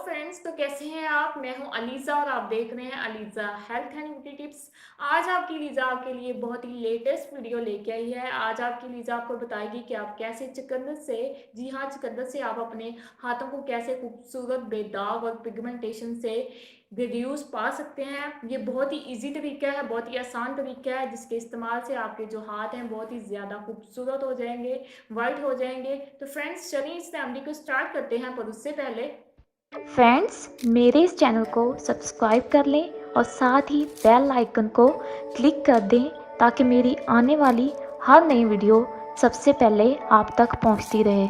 Friends, तो कैसे हैं आप? मैं हूं अलीज़ा और आप देख रहे हैं Aliza health and beauty tips. आज आपकी लीज़ा आपके लिए बहुत ही लेटेस्ट वीडियो लेके आई है। आज आपकी लीज़ा आपको बताएगी कि आप कैसे चुकंदर से, जी हाँ, चुकंदर से आप अपने हाथों को कैसे खूबसूरत, बेदाग और पिगमेंटेशन से रिड्यूस पा सकते हैं। ये बहुत ही ईजी तरीका है, बहुत ही आसान तरीका है, जिसके इस्तेमाल से आपके जो हाथ हैं बहुत ही ज़्यादा खूबसूरत हो जाएंगे, वाइट हो जाएंगे। तो फ्रेंड्स, चलिए इस रेमेडी को स्टार्ट करते हैं, पर उससे पहले फ्रेंड्स, मेरे इस चैनल को सब्सक्राइब कर लें और साथ ही बेल आइकन को क्लिक कर दें ताकि मेरी आने वाली हर नई वीडियो सबसे पहले आप तक पहुंचती रहे।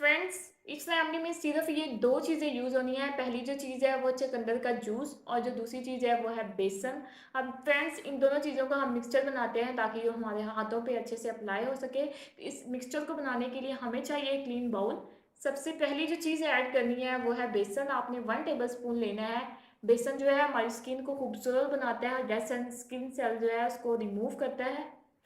फ्रेंड्स, इस रेमेडी में सिर्फ ये दो चीज़ें यूज़ होनी है। पहली जो चीज़ है वो चुकंदर का जूस, और जो दूसरी चीज़ है वो है बेसन। अब फ्रेंड्स, इन दोनों चीज़ों का हम मिक्सचर बनाते हैं ताकि वो हमारे हाथों पे अच्छे से अप्लाई हो सके। तो इस मिक्सचर को बनाने के लिए हमें चाहिए क्लीन बाउल। सबसे पहली जो चीज़ ऐड करनी है वो है बेसन। आपने 1 टेबल स्पून लेना है। बेसन जो है हमारी स्किन को खूबसूरत बनाता है, डेड स्किन सेल जो है उसको रिमूव करता है।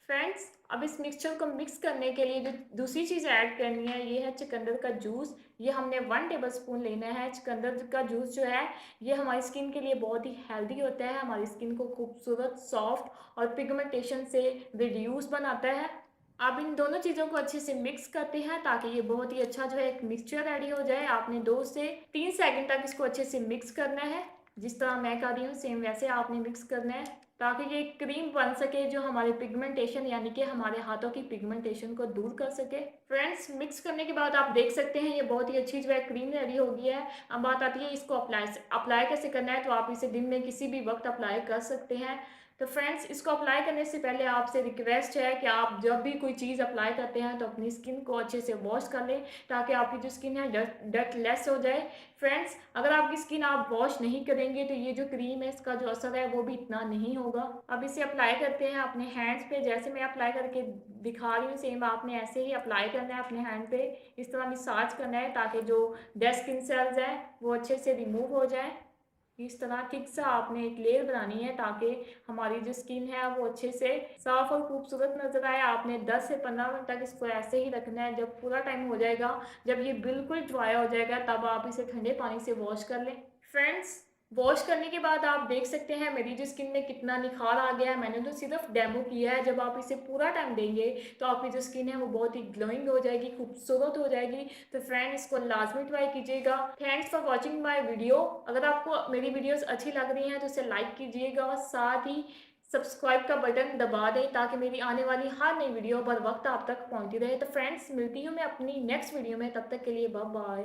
फ्रेंड्स, अब इस मिक्सचर को मिक्स करने के लिए जो दूसरी चीज़ ऐड करनी है ये है चुकंदर का जूस। ये हमने 1 टेबल स्पून लेना है। चुकंदर का जूस जो है ये हमारी स्किन के लिए बहुत ही हेल्दी होता है, हमारी स्किन को खूबसूरत, सॉफ्ट और पिगमेंटेशन से रिड्यूस बनाता है। अब इन दोनों चीज़ों को अच्छे से मिक्स करते हैं ताकि ये बहुत ही अच्छा जो है एक मिक्सचर रेडी हो जाए। आपने 2 से 3 सेकंड तक इसको अच्छे से मिक्स करना है। जिस तरह मैं कर रही हूँ सेम वैसे आपने मिक्स करना है ताकि ये क्रीम बन सके जो हमारे पिगमेंटेशन यानी कि हमारे हाथों की पिगमेंटेशन को दूर कर सके। फ्रेंड्स, मिक्स करने के बाद आप देख सकते हैं ये बहुत ही अच्छी जो है क्रीम रेडी हो गई है। अब बात आती है इसको अप्लाई कैसे करना है। तो आप इसे दिन में किसी भी वक्त अप्लाई कर सकते हैं। तो फ्रेंड्स, इसको अप्लाई करने से पहले आपसे रिक्वेस्ट है कि आप जब भी कोई चीज़ अप्लाई करते हैं तो अपनी स्किन को अच्छे से वॉश कर लें ताकि आपकी जो स्किन है डर्ट लेस हो जाए। फ्रेंड्स, अगर आपकी स्किन आप वॉश नहीं करेंगे तो ये जो क्रीम है इसका जो असर है वो भी इतना नहीं होगा। अब इसे अप्लाई करते हैं अपने हैंड्स पे। जैसे मैं अप्लाई करके दिखा रही हूँ सेम आपने ऐसे ही अप्लाई करना है अपने हैंड पे। इस तरह मसाज करना है ताकि जो डेड स्किन सेल्स हैं वो अच्छे से रिमूव हो जाए। इस तरह ठीक से आपने एक लेयर बनानी है ताकि हमारी जो स्किन है वो अच्छे से साफ और खूबसूरत नजर आए। आपने 10 से 15 मिनट तक इसको ऐसे ही रखना है। जब पूरा टाइम हो जाएगा, जब ये बिल्कुल ड्राई हो जाएगा, तब आप इसे ठंडे पानी से वॉश कर लें। फ्रेंड्स, वॉश करने के बाद आप देख सकते हैं मेरी जो स्किन में कितना निखार आ गया है। मैंने तो सिर्फ डेमो किया है। जब आप इसे पूरा टाइम देंगे तो आपकी जो स्किन है वो बहुत ही ग्लोइंग हो जाएगी, खूबसूरत हो जाएगी। तो फ्रेंड, इसको लाजमी ट्राई कीजिएगा। Thanks for watching my video. अगर आपको मेरी वीडियोस अच्छी लग रही हैं तो इसे लाइक कीजिएगा और साथ ही सब्सक्राइब का बटन दबा दें ताकि मेरी आने वाली हर नई वीडियो बर वक्त आप तक पहुंचती रहे। तो फ्रेंड्स, मिलती हूँ मैं अपनी नेक्स्ट वीडियो में। तब तक के लिए बाय बाय।